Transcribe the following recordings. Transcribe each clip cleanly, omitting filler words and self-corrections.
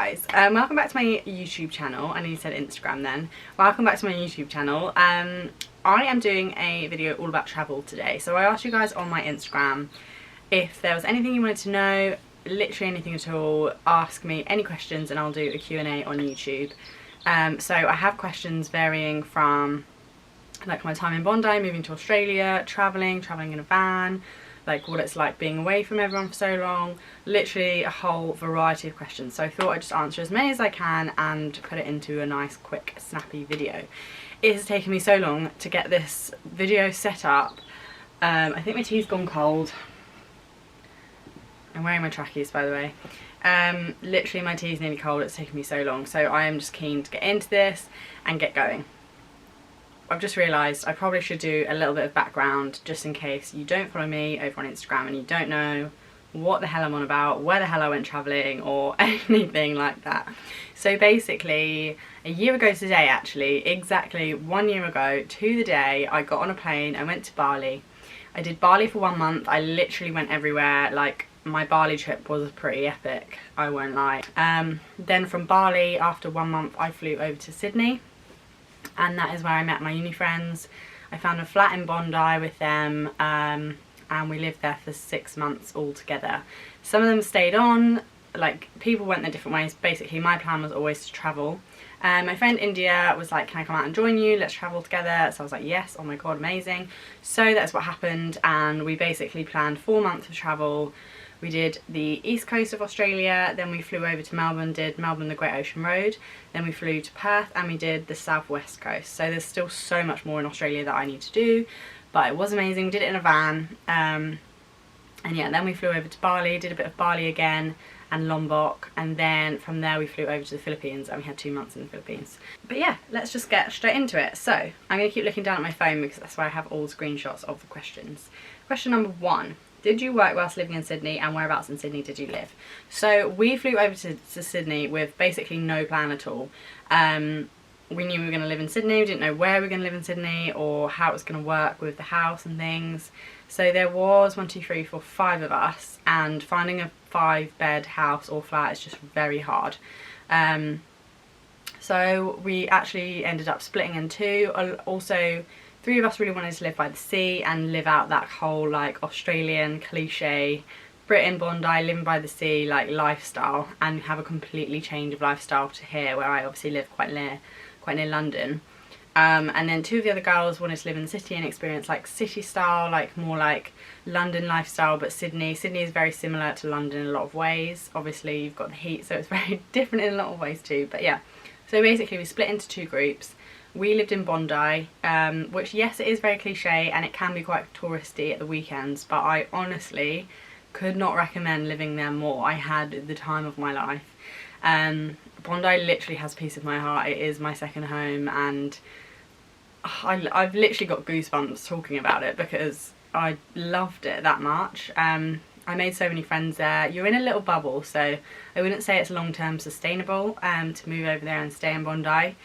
guys, welcome back to my YouTube channel. I nearly said Instagram then. Welcome back to my YouTube channel. I am doing a video all about travel today. So I asked you guys on my Instagram if there was anything you wanted to know, literally anything at all. Ask me any questions and I'll do a Q&A on YouTube. So I have questions varying from like my time in Bondi, moving to Australia, travelling in a van, like what it's like being away from everyone for so long, literally a whole variety of questions. So I thought I'd just answer as many as I can and put it into a nice quick snappy video. It has taken me so long to get this video set up. I think my tea's gone cold. I'm wearing my trackies, by the way. Literally my tea's nearly cold, it's taken me so long, so I am just keen to get into this and get going. I've just realised I probably should do a little bit of background just in case you don't follow me over on Instagram and you don't know what the hell I'm on about, where the hell I went travelling or anything like that. So basically, a year ago today actually, exactly 1 year ago to the day, I got on a plane, I went to Bali. I did Bali for 1 month, I literally went everywhere. Like, my Bali trip was pretty epic, I won't lie. Then from Bali, after 1 month, I flew over to Sydney. And that is where I met my uni friends. I found a flat in Bondi with them, and we lived there for 6 months all together. Some of them stayed on, like people went their different ways. Basically my plan was always to travel. My friend India was like, can I come out and join you, let's travel together. So I was like, yes, oh my god, amazing. So that's what happened, and we basically planned 4 months of travel. We did the east coast of Australia, then we flew over to Melbourne, did Melbourne the Great Ocean Road, then we flew to Perth and we did the southwest coast. So there's still so much more in Australia that I need to do, but it was amazing. We did it in a van, and yeah, then we flew over to Bali, did a bit of Bali again and Lombok, and then from there we flew over to the Philippines and we had 2 months in the Philippines. But yeah, let's just get straight into it. So I'm going to keep looking down at my phone because that's where I have all the screenshots of the questions. Question number 1. Did you work whilst living in Sydney, and whereabouts in Sydney did you live? So we flew over to Sydney with basically no plan at all. We knew we were going to live in Sydney, we didn't know where we were going to live in Sydney or how it was going to work with the house and things. So there was 1, 2, 3, 4, 5 of us, and finding a 5-bed house or flat is just very hard. So we actually ended up splitting in 2. Also, 3 of us really wanted to live by the sea and live out that whole like Australian cliche Britain, Bondi, living by the sea like lifestyle, and have a completely change of lifestyle to here where I obviously live quite near London. And then 2 of the other girls wanted to live in the city and experience like city style, like more like London lifestyle, but Sydney is very similar to London in a lot of ways. Obviously you've got the heat, so it's very different in a lot of ways too, but yeah. So basically we split into 2 groups. We lived in Bondi, which yes, it is very cliche and it can be quite touristy at the weekends, but I honestly could not recommend living there more. I had the time of my life. Bondi literally has a piece of my heart. It is my second home, and I've literally got goosebumps talking about it because I loved it that much. I made so many friends there. You're in a little bubble, so I wouldn't say it's long-term sustainable to move over there and stay in Bondi.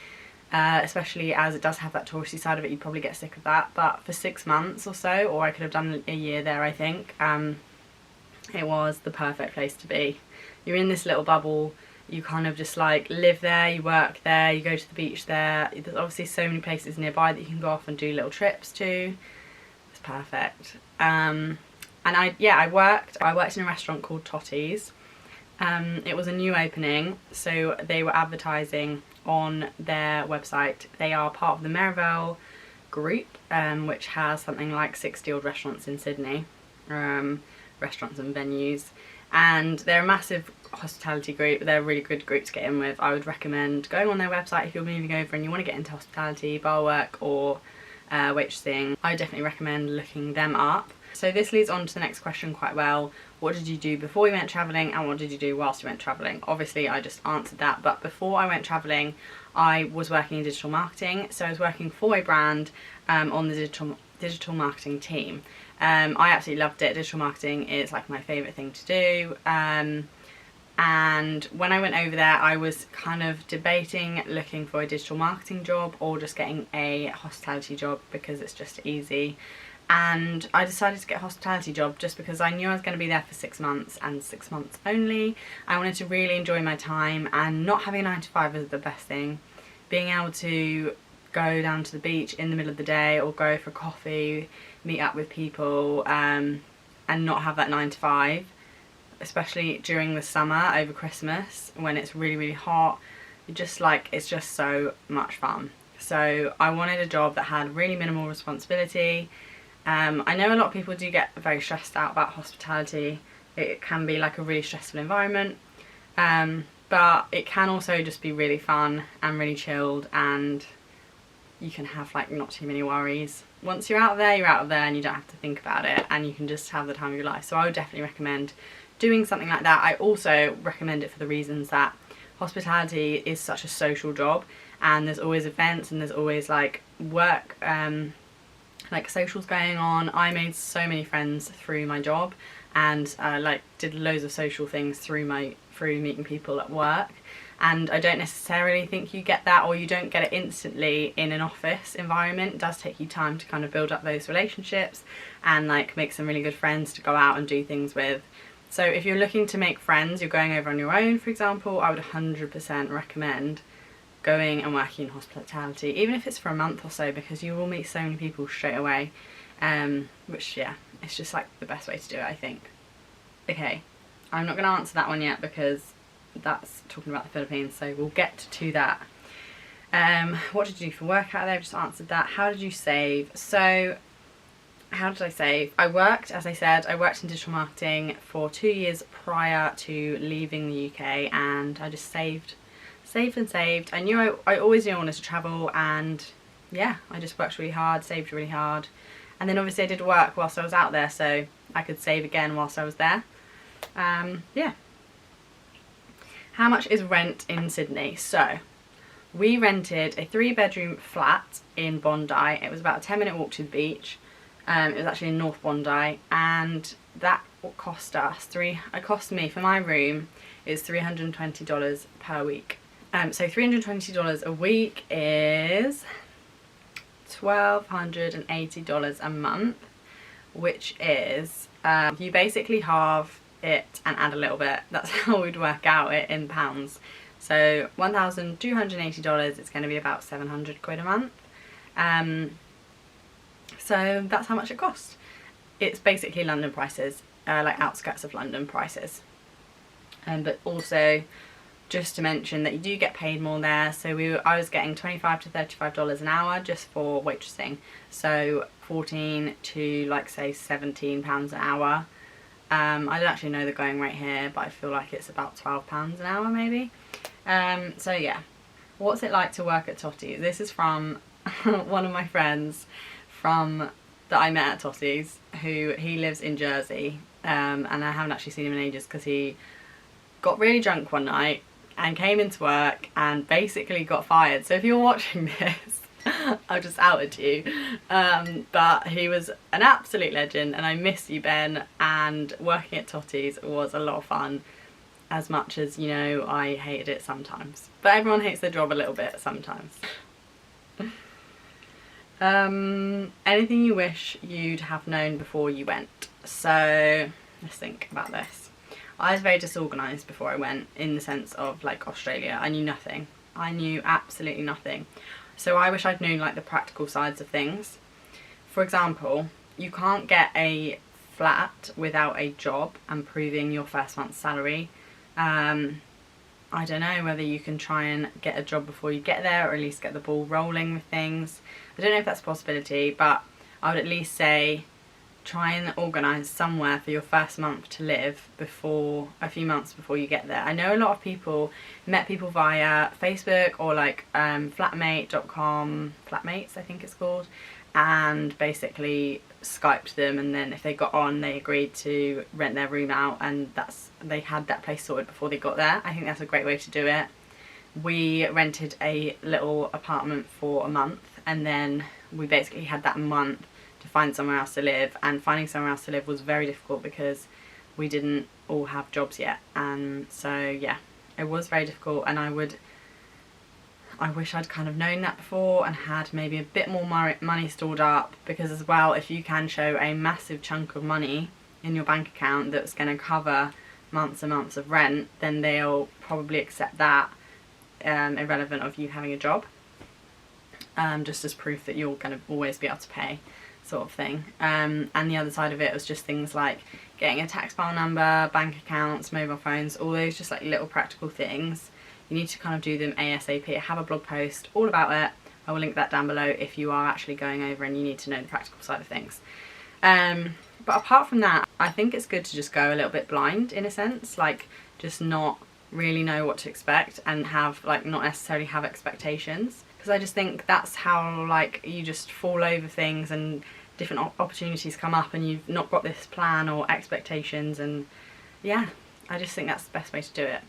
Especially as it does have that touristy side of it. You'd probably get sick of that, but for 6 months or so, or I could have done a year there, I think, it was the perfect place to be. You're in this little bubble, you kind of just like live there, you work there, you go to the beach there. There's obviously so many places nearby that you can go off and do little trips to. It's perfect. And I worked in a restaurant called Totti's. It was a new opening, so they were advertising on their website. They are part of the Merivale group, which has something like 60 odd restaurants in Sydney, restaurants and venues, and they're a massive hospitality group. They're a really good group to get in with. I would recommend going on their website if you're moving over and you want to get into hospitality, bar work or waitressing. I would definitely recommend looking them up. So this leads on to the next question quite well. What did you do before you went travelling, and what did you do whilst you went travelling? Obviously I just answered that, but before I went travelling I was working in digital marketing. So I was working for a brand on the digital marketing team. I absolutely loved it. Digital marketing is like my favourite thing to do. And when I went over there I was kind of debating looking for a digital marketing job or just getting a hospitality job because it's just easy. and I decided to get a hospitality job just because I knew I was going to be there for 6 months and 6 months only. I wanted to really enjoy my time, and not having a 9 to 5 is the best thing. Being able to go down to the beach in the middle of the day or go for coffee, meet up with people, and not have that 9 to 5, especially during the summer over Christmas when it's really, really hot. It's just so much fun. So I wanted a job that had really minimal responsibility. I know a lot of people do get very stressed out about hospitality. It can be like a really stressful environment, but it can also just be really fun and really chilled, and you can have like not too many worries. Once you're out there, you're out there, and you don't have to think about it, and you can just have the time of your life. So I would definitely recommend doing something like that. I also recommend it for the reasons that hospitality is such a social job, and there's always events and there's always like work, like socials going on. I made so many friends through my job, and like did loads of social things through meeting people at work. And I don't necessarily think you get that, or you don't get it instantly in an office environment. It does take you time to kind of build up those relationships and like make some really good friends to go out and do things with. So if you're looking to make friends, you're going over on your own, for example, I would 100% recommend going and working in hospitality, even if it's for a month or so, because you will meet so many people straight away, which, yeah, it's just like the best way to do it, I think. Okay, I'm not going to answer that one yet because that's talking about the Philippines, so we'll get to that. What did you do for work out there? I've just answered that. How did you save? So how did I save? I worked, as I said, I worked in digital marketing for 2 years prior to leaving the UK, and I just saved and saved. I always knew I wanted to travel, and yeah, I just worked really hard, saved really hard, and then obviously I did work whilst I was out there, so I could save again whilst I was there. Yeah. How much is rent in Sydney? So we rented a 3-bedroom flat in Bondi. It was about a 10-minute walk to the beach. It was actually in North Bondi, and that cost me, for my room, is $320 per week. So $320 a week is $1,280 a month, which is, you basically halve it and add a little bit. That's how we'd work out it in pounds. So $1,280, it's going to be about 700 quid a month. So that's how much it costs. It's basically London prices, like outskirts of London prices. But also, just to mention that you do get paid more there. So I was getting $25 to $35 an hour just for waitressing. So 14 to like say £17 an hour. I don't actually know the going rate here, but I feel like it's about £12 an hour maybe. So yeah, what's it like to work at Totti's? This is from one of my friends that I met at Totti's, he lives in Jersey, and I haven't actually seen him in ages because he got really drunk one night and came into work and basically got fired. So if you're watching this, I've just outed you, but he was an absolute legend, and I miss you, Ben, and working at Totti's was a lot of fun, as much as, you know, I hated it sometimes, but everyone hates their job a little bit sometimes. Anything you wish you'd have known before you went? So let's think about this. I was very disorganised before I went, in the sense of like Australia. I knew nothing. I knew absolutely nothing. So I wish I'd known like the practical sides of things. For example, you can't get a flat without a job and proving your first month's salary. I don't know whether you can try and get a job before you get there, or at least get the ball rolling with things. I don't know if that's a possibility, but I would at least say try and organise somewhere for your first month to live before, a few months before you get there. I know a lot of people met people via Facebook or like flatmate.com, flatmates I think it's called, and basically Skyped them, and then if they got on they agreed to rent their room out, and they had that place sorted before they got there. I think that's a great way to do it. We rented a little apartment for a month, and then we basically had that month to find somewhere else to live, and finding somewhere else to live was very difficult because we didn't all have jobs yet, and so yeah, it was very difficult. And I wish I'd kind of known that before and had maybe a bit more money stored up, because as well, if you can show a massive chunk of money in your bank account that's going to cover months and months of rent, then they'll probably accept that, irrelevant of you having a job, just as proof that you're going to always be able to pay, sort of thing. And the other side of it was just things like getting a tax file number, bank accounts, mobile phones, all those just like little practical things. You need to kind of do them ASAP. I have a blog post all about it. I will link that down below if you are actually going over and you need to know the practical side of things. But apart from that, I think it's good to just go a little bit blind in a sense, like just not really know what to expect and have like not necessarily have expectations, because I just think that's how like you just fall over things and different opportunities come up and you've not got this plan or expectations, and yeah, I just think that's the best way to do it.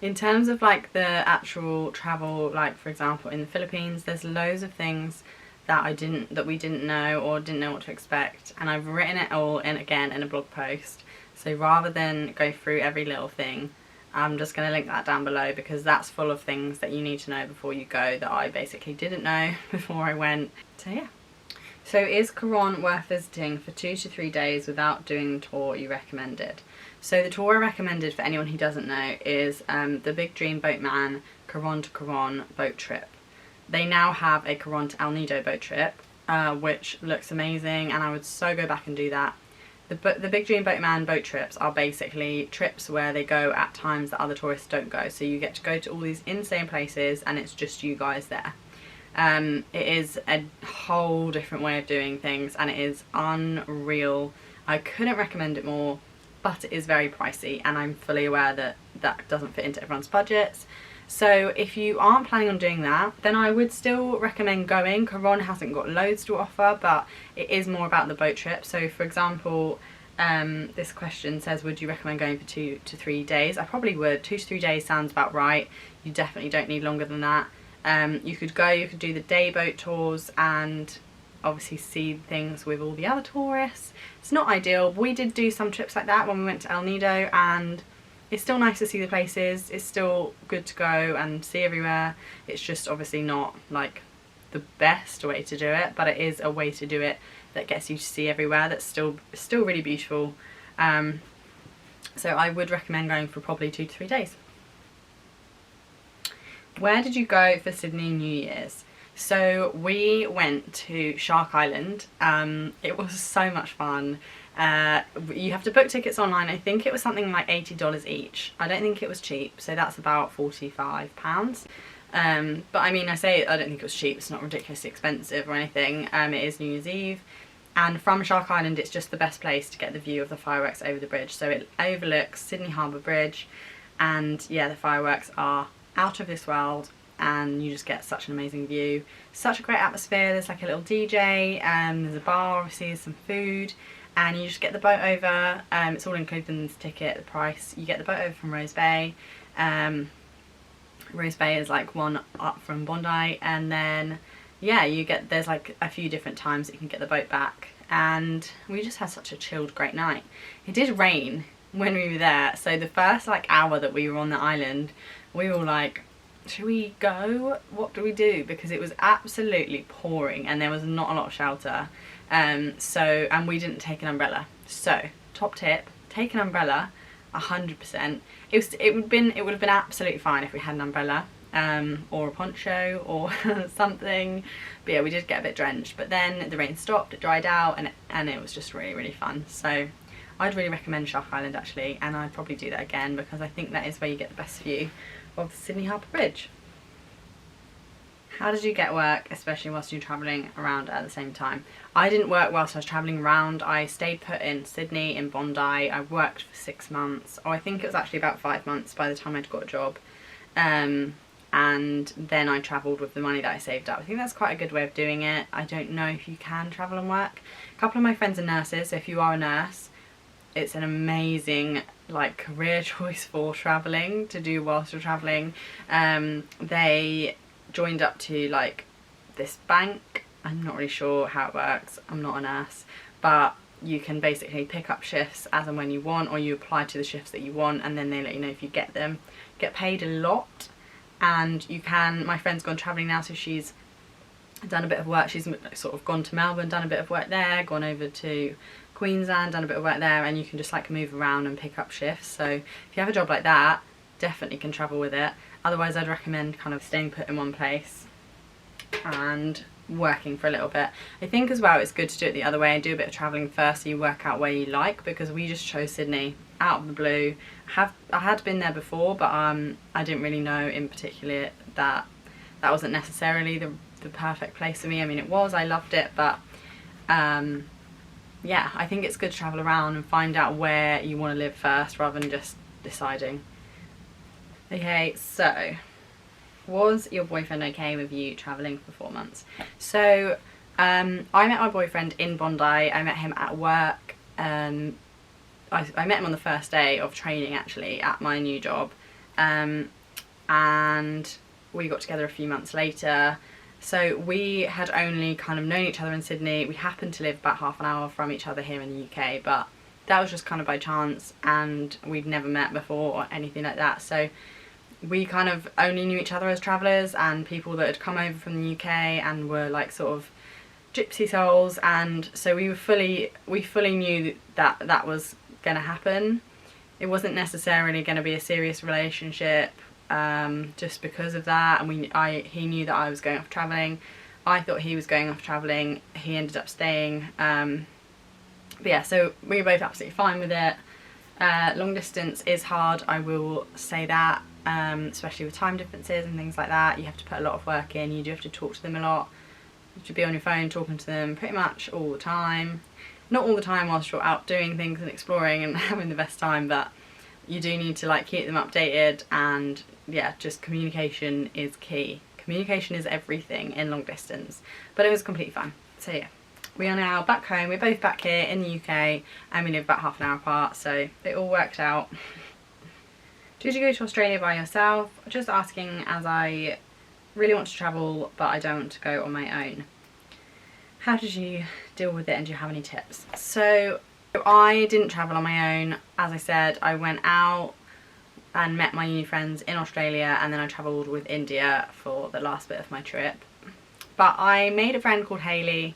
In terms of like the actual travel, like for example in the Philippines, there's loads of things that we didn't know or didn't know what to expect, and I've written it all in again in a blog post. So rather than go through every little thing, I'm just going to link that down below, because that's full of things that you need to know before you go that I basically didn't know before I went. So yeah. So is Coron worth visiting for 2 to 3 days without doing the tour you recommended? So the tour I recommended for anyone who doesn't know is the Big Dream Boatman Coron to Coron boat trip. They now have a Coron to El Nido boat trip, which looks amazing, and I would so go back and do that. The Big Dream Boatman boat trips are basically trips where they go at times that other tourists don't go. So you get to go to all these insane places and it's just you guys there. It is a whole different way of doing things and it is unreal. I couldn't recommend it more, but it is very pricey and I'm fully aware that that doesn't fit into everyone's budgets. So if you aren't planning on doing that, then I would still recommend going. Coron hasn't got loads to offer, but it is more about the boat trip. So for example, this question says, would you recommend going for 2 to 3 days? I probably would. 2 to 3 days sounds about right. You definitely don't need longer than that. You could do the day boat tours and obviously see things with all the other tourists. It's not ideal. We did do some trips like that when we went to El Nido, and it's still nice to see the places, it's still good to go and see everywhere. It's just obviously not like the best way to do it, but it is a way to do it that gets you to see everywhere that's still really beautiful. So I would recommend going for probably 2 to 3 days. Where did you go for Sydney New Year's? So we went to Shark Island. It was so much fun. You have to book tickets online. I think it was something like $80 each. I don't think it was cheap, so that's about £45. But I mean, I say I don't think it was cheap. It's not ridiculously expensive or anything. It is New Year's Eve, and from Shark Island it's just the best place to get the view of the fireworks over the bridge. So it overlooks Sydney Harbour Bridge, and yeah, the fireworks are out of this world and you just get such an amazing view. Such a great atmosphere. There's like a little DJ, there's a bar, obviously there's some food, and you just get the boat over. It's all included in this ticket, the price. You get the boat over from Rose Bay. Rose Bay is like one up from Bondi, and then yeah, there's like a few different times that you can get the boat back, and we just had such a chilled, great night. It did rain when we were there, so the first like hour that we were on the island, we were like, should we go? What do we do? Because it was absolutely pouring and there was not a lot of shelter. And we didn't take an umbrella. So top tip, take an umbrella, 100%. It would have been absolutely fine if we had an umbrella, or a poncho or something. But yeah, we did get a bit drenched, but then the rain stopped, it dried out, and it was just really, really fun. So I'd really recommend Shark Island actually, and I'd probably do that again because I think that is where you get the best view of the Sydney Harbour Bridge. How did you get work, especially whilst you're travelling around at the same time? I didn't work whilst I was travelling around. I stayed put in Sydney, in Bondi. I worked for 6 months. Oh, I think it was actually about 5 months by the time I'd got a job. And then I travelled with the money that I saved up. I think that's quite a good way of doing it. I don't know if you can travel and work. A couple of my friends are nurses, so if you are a nurse, it's an amazing like career choice for travelling to do whilst you're travelling. They joined up to like this bank. I'm not really sure how it works. I'm not a nurse, but you can basically pick up shifts as and when you want, or you apply to the shifts that you want and then they let you know if you get them. Get paid a lot, and you can, my friend's gone travelling now, so she's done a bit of work. She's sort of gone to Melbourne, done a bit of work there, gone over to Queensland, done a bit of work there, and you can just like move around and pick up shifts. So if you have a job like that, definitely can travel with it. Otherwise I'd recommend kind of staying put in one place and working for a little bit. I think as well it's good to do it the other way and do a bit of travelling first, so you work out where you like, because we just chose Sydney out of the blue. I had been there before, but I didn't really know in particular that wasn't necessarily the perfect place for me. I mean, it was, I loved it, but yeah, I think it's good to travel around and find out where you want to live first rather than just deciding. Okay, so was your boyfriend okay with you travelling for 4 months? So I met my boyfriend in Bondi. I met him at work. I met him on the first day of training actually at my new job, and we got together a few months later. So we had only kind of known each other in Sydney. We happened to live about half an hour from each other here in the UK, but that was just kind of by chance, and we'd never met before or anything like that. So we kind of only knew each other as travellers and people that had come over from the UK and were like sort of gypsy souls, and so we fully knew that was going to happen. It wasn't necessarily going to be a serious relationship, just because of that, and he knew that I was going off travelling. I thought he was going off travelling. He ended up staying, but yeah, so we were both absolutely fine with it. Long distance is hard, I will say that, especially with time differences and things like that. You have to put a lot of work in. You do have to talk to them a lot. You have to be on your phone talking to them pretty much all the time. Not all the time whilst you're out doing things and exploring and having the best time, but you do need to like keep them updated, and yeah, just communication is key. Communication is everything in long distance, but it was completely fine. So yeah, we are now back home. We're both back here in the UK, and we live about half an hour apart, so it all worked out. Did you go to Australia by yourself? Just asking, as I really want to travel, but I don't want to go on my own. How did you deal with it, and do you have any tips? So I didn't travel on my own. As I said, I went out and met my uni friends in Australia, and then I travelled with India for the last bit of my trip. But I made a friend called Hayley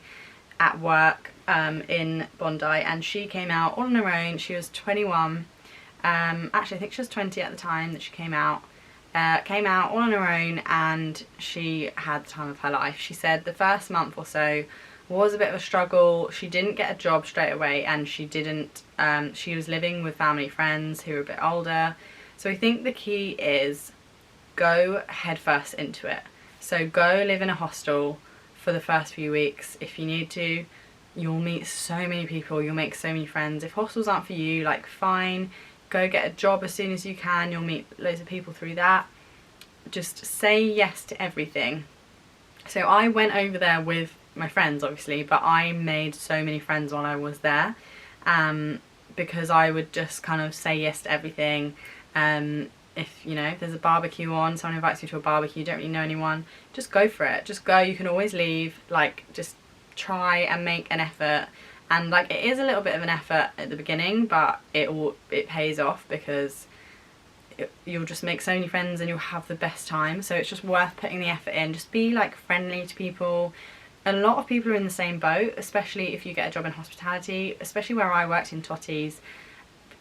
at work in Bondi, and she came out all on her own. She was 21. Actually I think she was 20 at the time that she came out all on her own, and she had the time of her life. She said the first month or so was a bit of a struggle. She didn't get a job straight away, and she was living with family friends who were a bit older. So I think the key is go headfirst into it. So go live in a hostel for the first few weeks if you need to. You'll meet so many people, you'll make so many friends. If hostels aren't for you, like fine, go get a job as soon as you can. You'll meet loads of people through that. Just say yes to everything. So I went over there with my friends obviously, but I made so many friends while I was there, because I would just kind of say yes to everything. If you know, if there's a barbecue on, someone invites you to a barbecue, you don't really know anyone, just go for it. Just go. You can always leave. Like, just try and make an effort. And like, it is a little bit of an effort at the beginning, but it pays off, because you'll just make so many friends and you'll have the best time. So it's just worth putting the effort in. Just be like friendly to people. A lot of people are in the same boat, especially if you get a job in hospitality, especially where I worked in Totties.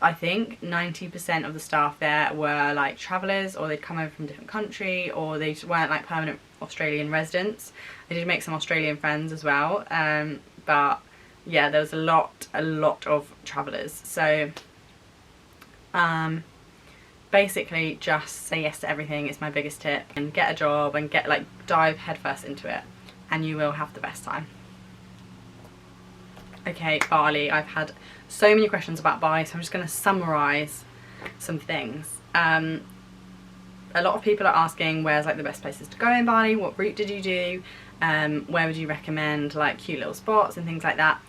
I think 90% of the staff there were like travellers, or they'd come over from a different country, or they weren't like permanent Australian residents. I did make some Australian friends as well, but yeah, there was a lot of travellers. So basically just say yes to everything is my biggest tip, and get a job and dive headfirst into it, and you will have the best time. Okay, Bali. I've had so many questions about Bali, so I'm just going to summarise some things. A lot of people are asking where's like the best places to go in Bali, what route did you do, where would you recommend like cute little spots and things like that.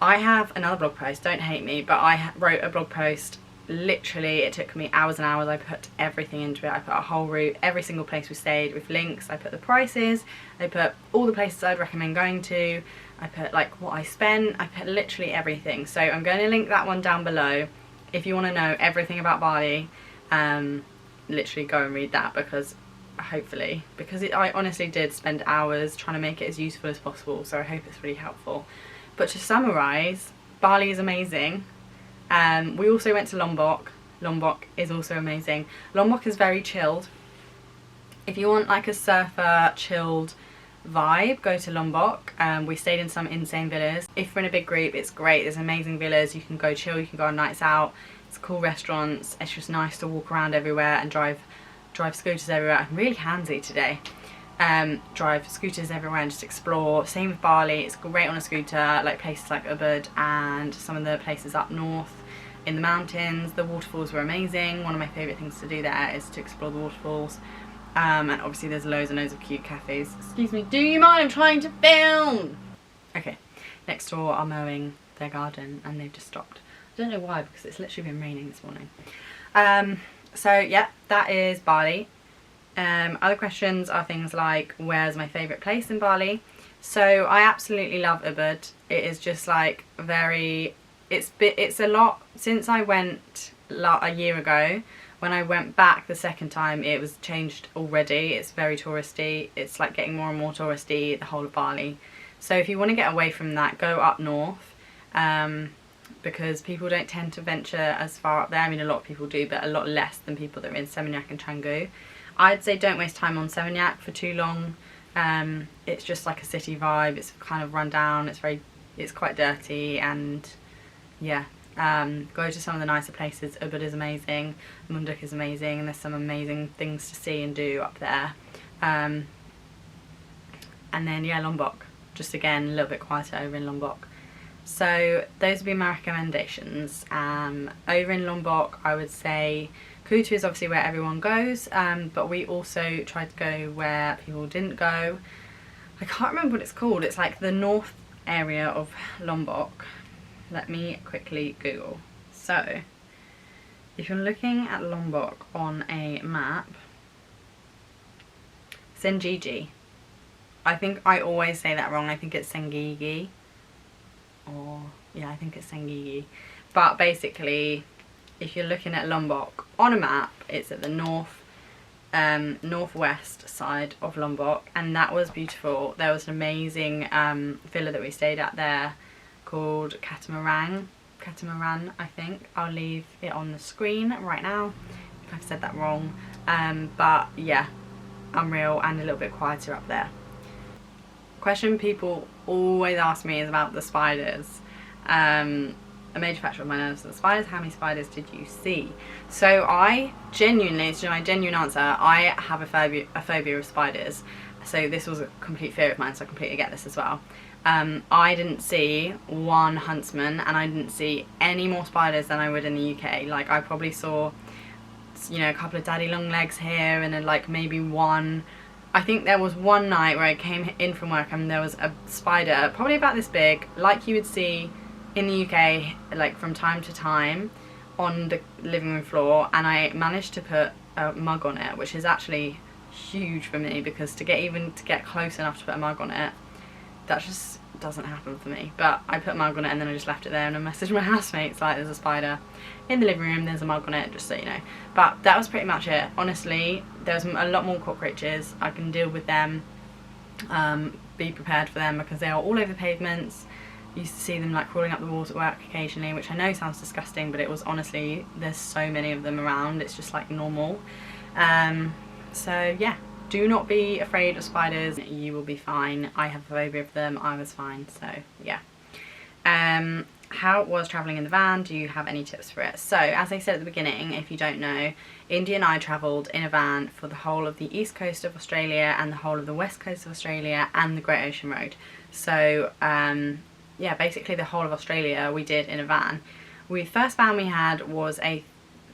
I have another blog post, don't hate me, but I wrote a blog post. Literally it took me hours and hours. I put everything into it. I put a whole route, every single place we stayed with links. I put the prices, I put all the places I'd recommend going to, I put like what I spent, I put literally everything. So I'm going to link that one down below if you want to know everything about Bali. Literally go and read that, because hopefully, because I honestly did spend hours trying to make it as useful as possible, so I hope it's really helpful. But to summarise, Bali is amazing. We also went to Lombok. Lombok is also amazing. Lombok is very chilled. If you want like a surfer chilled vibe, go to Lombok. We stayed in some insane villas. If you're in a big group, it's great. There's amazing villas. You can go chill, you can go on nights out. It's cool restaurants. It's just nice to walk around everywhere and drive scooters everywhere. I'm really handsy today. Drive scooters everywhere and just explore. Same with Bali. It's great on a scooter, like places like Ubud and some of the places up north in the mountains. The waterfalls were amazing. One of my favourite things to do there is to explore the waterfalls. And obviously there's loads and loads of cute cafes. Excuse me, do you mind? I'm trying to film! Okay, next door are mowing their garden and they've just stopped. I don't know why, because it's literally been raining this morning. So yeah, that is Bali. Other questions are things like, where's my favourite place in Bali? So I absolutely love Ubud. It is just like it's a lot, since I went a year ago. When I went back the second time, it was changed already. It's very touristy. It's like getting more and more touristy, the whole of Bali. So if you want to get away from that, go up north, because people don't tend to venture as far up there. I mean, a lot of people do, but a lot less than people that are in Seminyak and Canggu. I'd say don't waste time on Seminyak for too long. It's just like a city vibe. It's kind of run down. It's quite dirty, and yeah. Go to some of the nicer places. Ubud is amazing, Munduk is amazing, and there's some amazing things to see and do up there. And then yeah, Lombok, just again a little bit quieter over in Lombok. So those would be my recommendations. Over in Lombok, I would say Kuta is obviously where everyone goes, but we also tried to go where people didn't go. I can't remember what it's called. It's like the north area of Lombok. Let me quickly Google. So, if you're looking at Lombok on a map, Senggigi. I think I always say that wrong. I think it's Senggigi. Or, yeah, I think it's Senggigi. But basically, if you're looking at Lombok on a map, it's at the northwest side of Lombok, and that was beautiful. There was an amazing villa that we stayed at there, called KATAMARAN, I think. I'll leave it on the screen right now if I've said that wrong. But yeah, unreal, and a little bit quieter up there. Question people always ask me is about the spiders. A major factor of my nerves are the spiders. How many spiders did you see? So I genuinely, to my genuine answer, I have a phobia of spiders. So this was a complete fear of mine, so I completely get this as well. I didn't see one huntsman, and I didn't see any more spiders than I would in the UK. Like, I probably saw, you know, a couple of daddy long legs here, and then like maybe one. I think there was one night where I came in from work and there was a spider probably about this big, like you would see in the UK, like from time to time on the living room floor, and I managed to put a mug on it, which is actually huge for me, because to get close enough to put a mug on it, that just doesn't happen for me. But I put a mug on it and then I just left it there, and I messaged my housemates like, there's a spider in the living room, there's a mug on it, just so you know. But that was pretty much it. Honestly, there was a lot more cockroaches. I can deal with them, be prepared for them, because they are all over pavements. Used to see them like crawling up the walls at work occasionally, which I know sounds disgusting, but it was honestly, there's so many of them around, it's just like normal. So yeah, do not be afraid of spiders, you will be fine. I have a phobia of them, I was fine, so yeah. How was travelling in the van? Do you have any tips for it? So, as I said at the beginning, if you don't know, India and I travelled in a van for the whole of the east coast of Australia and the whole of the west coast of Australia and the Great Ocean Road. So, yeah, basically the whole of Australia we did in a van. The first van we had was a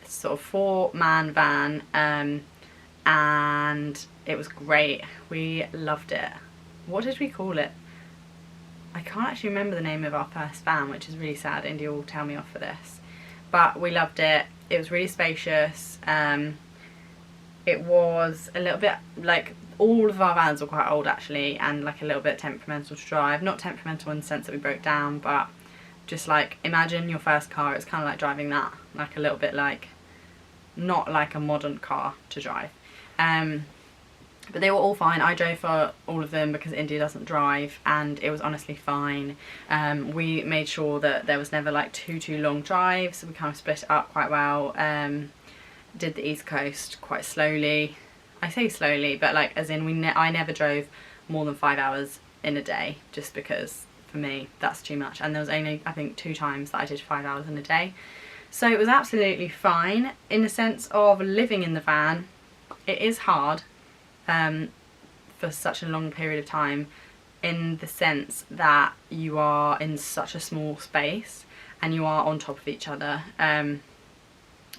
sort of 4-man van, and it was great. We loved it. What did we call it? I can't actually remember the name of our first van, which is really sad. India will tell me off for this. But we loved it. It was really spacious. It was a little bit like, all of our vans were quite old actually, and like a little bit temperamental to drive. Not temperamental in the sense that we broke down, but just like, imagine your first car. It's kind of like driving that. Like a little bit like, not like a modern car to drive. But they were all fine. I drove for all of them because India doesn't drive, and it was honestly fine. We made sure that there was never like too long drives, so we kind of split it up quite well. Did the East Coast quite slowly. I say slowly, but like as in I never drove more than 5 hours in a day, just because for me that's too much. And there was only, I think, 2 times that I did 5 hours in a day. So it was absolutely fine. In the sense of living in the van, it is hard for such a long period of time, in the sense that you are in such a small space and you are on top of each other.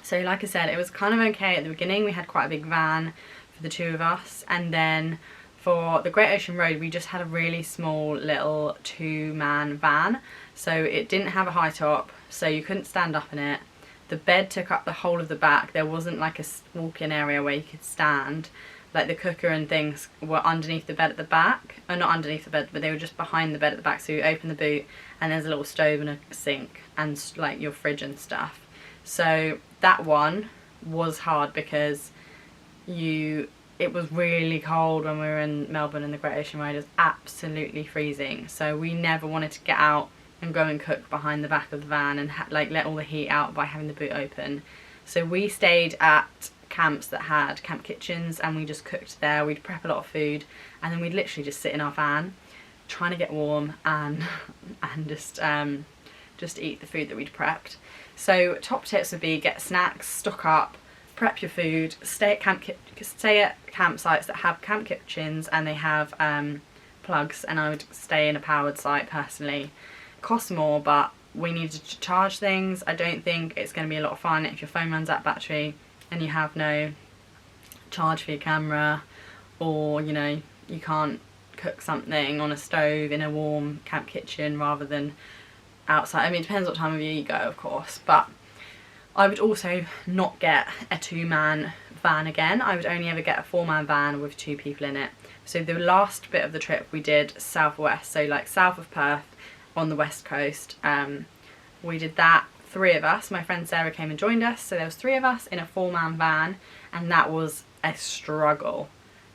So like I said, it was kind of okay at the beginning. We had quite a big van for the 2 of us, and then for the Great Ocean Road we just had a really small little 2-man van, so it didn't have a high top, so you couldn't stand up in it. The bed took up the whole of the back. There wasn't like a walk-in area where you could stand. Like the cooker and things were underneath the bed at the back, or not underneath the bed, but they were just behind the bed at the back. So you open the boot and there's a little stove and a sink and like your fridge and stuff. So that one was hard because it was really cold when we were in Melbourne, and the Great Ocean Road was absolutely freezing. So we never wanted to get out and go and cook behind the back of the van and like let all the heat out by having the boot open. So we stayed at camps that had camp kitchens, and we just cooked there. We'd prep a lot of food, and then we'd literally just sit in our van trying to get warm and just eat the food that we'd prepped. So top tips would be get snacks, stock up, prep your food, stay at campsites that have camp kitchens and they have plugs, and I would stay in a powered site personally. It costs more, but we needed to charge things. I don't think it's going to be a lot of fun if your phone runs out of battery and you have no charge for your camera, or you know, you can't cook something on a stove in a warm camp kitchen rather than outside. I mean, it depends what time of year you go, of course, but I would also not get a 2-man van again. I would only ever get a 4-man van with 2 people in it. So the last bit of the trip we did southwest, so like south of Perth on the west coast. We did that, 3 of us. My friend Sarah came and joined us, so there was 3 of us in a 4-man van, and that was a struggle.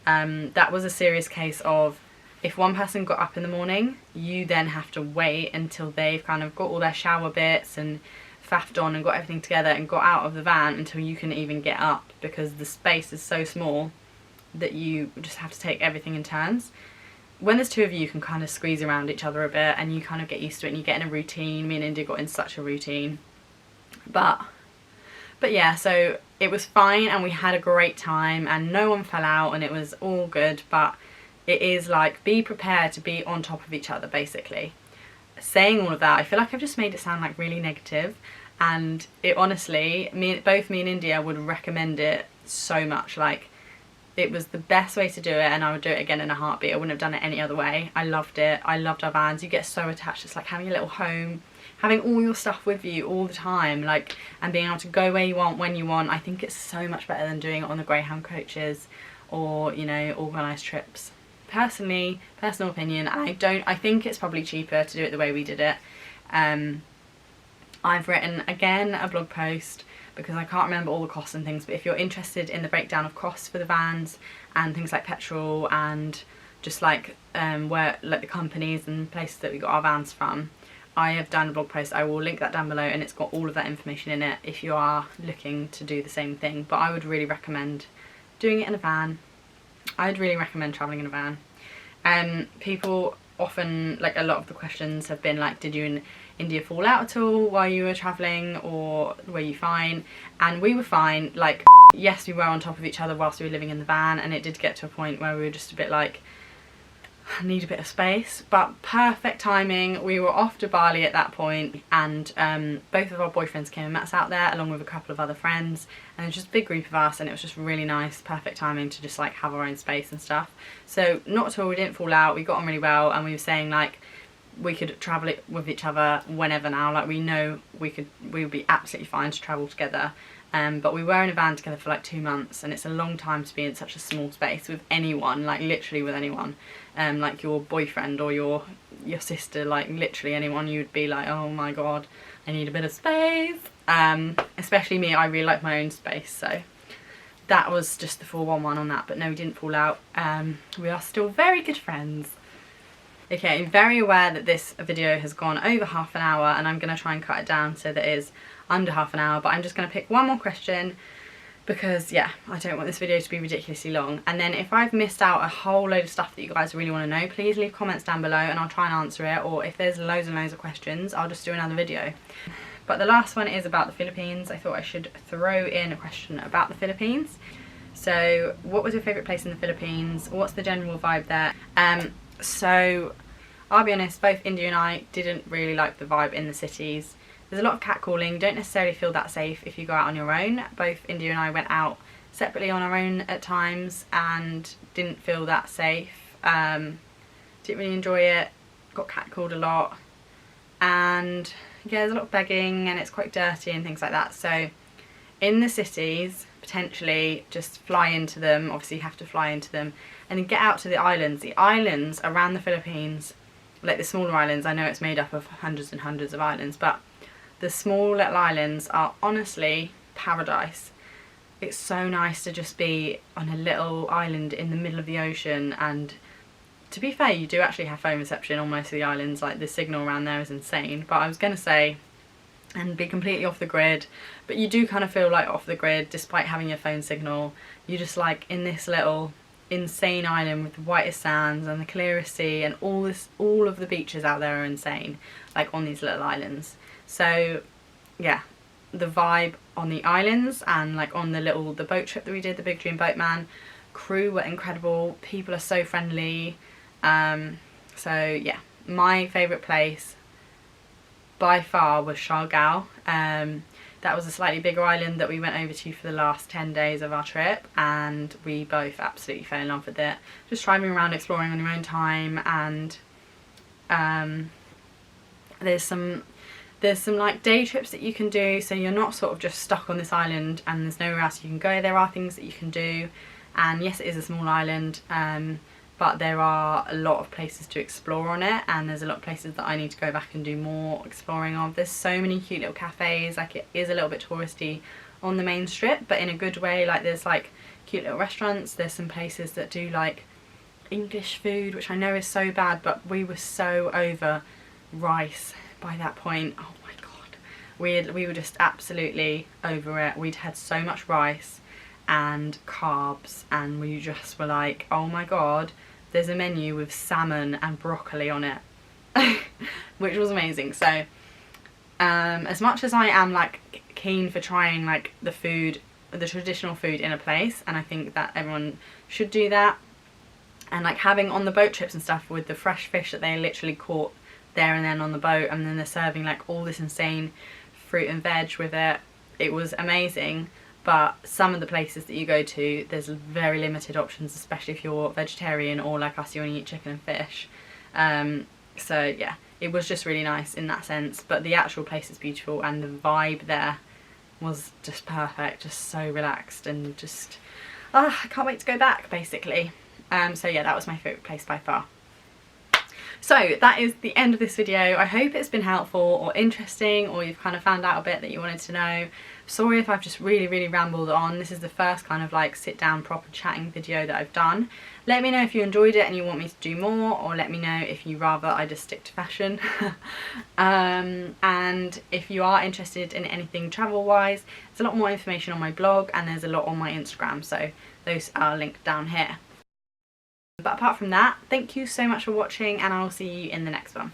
That was a serious case of, if one person got up in the morning, you then have to wait until they've kind of got all their shower bits and faffed on and got everything together and got out of the van until you can even get up, because the space is so small that you just have to take everything in turns. When there's 2 of you, you can kind of squeeze around each other a bit and you kind of get used to it and you get in a routine. Me and India got in such a routine. But yeah, so it was fine and we had a great time and no one fell out and it was all good. But it is like, be prepared to be on top of each other, basically. Saying all of that, I feel like I've just made it sound like really negative, and it honestly, both me and India would recommend it so much. Like, it was the best way to do it, and I would do it again in a heartbeat. I wouldn't have done it any other way. I loved it. I loved our vans. You get so attached. It's like having a little home, having all your stuff with you all the time, like, and being able to go where you want, when you want. I think it's so much better than doing it on the Greyhound coaches or, you know, organised trips. Personally, personal opinion, I think it's probably cheaper to do it the way we did it. I've written, again, a blog post because I can't remember all the costs and things, but if you're interested in the breakdown of costs for the vans and things like petrol and just like where, like, the companies and places that we got our vans from, I have done a blog post. I will link that down below, and it's got all of that information in it if you are looking to do the same thing. But I would really recommend doing it in a van. I'd really recommend travelling in a van. People often, like, a lot of the questions have been like, did you in India fall out at all while you were travelling, or were you fine? And we were fine. Like, yes, we were on top of each other whilst we were living in the van, and it did get to a point where we were just a bit like, need a bit of space, but perfect timing. We were off to Bali at that point, and both of our boyfriends came and met us out there along with a couple of other friends, and it was just a big group of us, and it was just really nice, perfect timing to just like have our own space and stuff. So not at all, we didn't fall out, we got on really well, and we were saying like we could travel it with each other whenever now. Like, we know we would be absolutely fine to travel together. But we were in a van together for like 2 months, and it's a long time to be in such a small space with anyone, like literally with anyone, like your boyfriend or your sister, like literally anyone. You would be like, oh my god, I need a bit of space. Especially me, I really like my own space, so that was just the 411 on that, but no, we didn't fall out. We are still very good friends. Okay, I'm very aware that this video has gone over half an hour, and I'm going to try and cut it down so that it is under half an hour, but I'm just going to pick one more question because, yeah, I don't want this video to be ridiculously long. And then if I've missed out a whole load of stuff that you guys really want to know, please leave comments down below and I'll try and answer it, or if there's loads and loads of questions, I'll just do another video. But the last one is about the Philippines. I thought I should throw in a question about the Philippines. So, what was your favourite place in the Philippines? What's the general vibe there? So, I'll be honest, both India and I didn't really like the vibe in the cities. There's a lot of catcalling, don't necessarily feel that safe if you go out on your own. Both India and I went out separately on our own at times and didn't feel that safe. Didn't really enjoy it, got catcalled a lot, and yeah, there's a lot of begging and it's quite dirty and things like that. So in the cities, potentially just fly into them, obviously you have to fly into them, and then get out to the islands. The islands around the Philippines, like the smaller islands, I know it's made up of hundreds and hundreds of islands, but the small little islands are honestly paradise. It's so nice to just be on a little island in the middle of the ocean, and to be fair, you do actually have phone reception on most of the islands, like the signal around there is insane. But I was going to say, and be completely off the grid, but you do kind of feel like off the grid despite having your phone signal. You're just like in this little insane island with the whitest sands and the clearest sea, and all of the beaches out there are insane, like on these little islands. So yeah, the vibe on the islands and like on the boat trip that we did, the Big Dream Boatman, crew were incredible, people are so friendly. So yeah, my favourite place by far was Siargao. That was a slightly bigger island that we went over to for the last 10 days of our trip, and we both absolutely fell in love with it. Just driving around, exploring on your own time, and there's some like day trips that you can do, so you're not sort of just stuck on this island and there's nowhere else you can go. There are things that you can do, and yes, it is a small island, but there are a lot of places to explore on it, and there's a lot of places that I need to go back and do more exploring of. There's so many cute little cafes, like it is a little bit touristy on the main strip, but in a good way. Like there's like cute little restaurants, there's some places that do like English food, which I know is so bad, but we were so over rice by that point. Oh my god, we were just absolutely over it. We'd had so much rice and carbs, and we just were like, oh my god, there's a menu with salmon and broccoli on it, which was amazing. So as much as I am like keen for trying like the traditional food in a place, and I think that everyone should do that, and like having on the boat trips and stuff with the fresh fish that they literally caught there and then on the boat, and then they're serving like all this insane fruit and veg with it. It was amazing. But some of the places that you go to, there's very limited options, especially if you're vegetarian or like us, you only eat chicken and fish. So yeah, it was just really nice in that sense, but the actual place is beautiful, and the vibe there was just perfect, just so relaxed, and just I can't wait to go back basically. So yeah, that was my favourite place by far. So that is the end of this video. I hope it's been helpful or interesting, or you've kind of found out a bit that you wanted to know. Sorry if I've just really rambled on. This is the first kind of like sit down proper chatting video that I've done. Let me know if you enjoyed it and you want me to do more, or let me know if you rather I just stick to fashion. And if you are interested in anything travel wise, there's a lot more information on my blog, and there's a lot on my Instagram, so those are linked down here. But apart from that, thank you so much for watching, and I'll see you in the next one.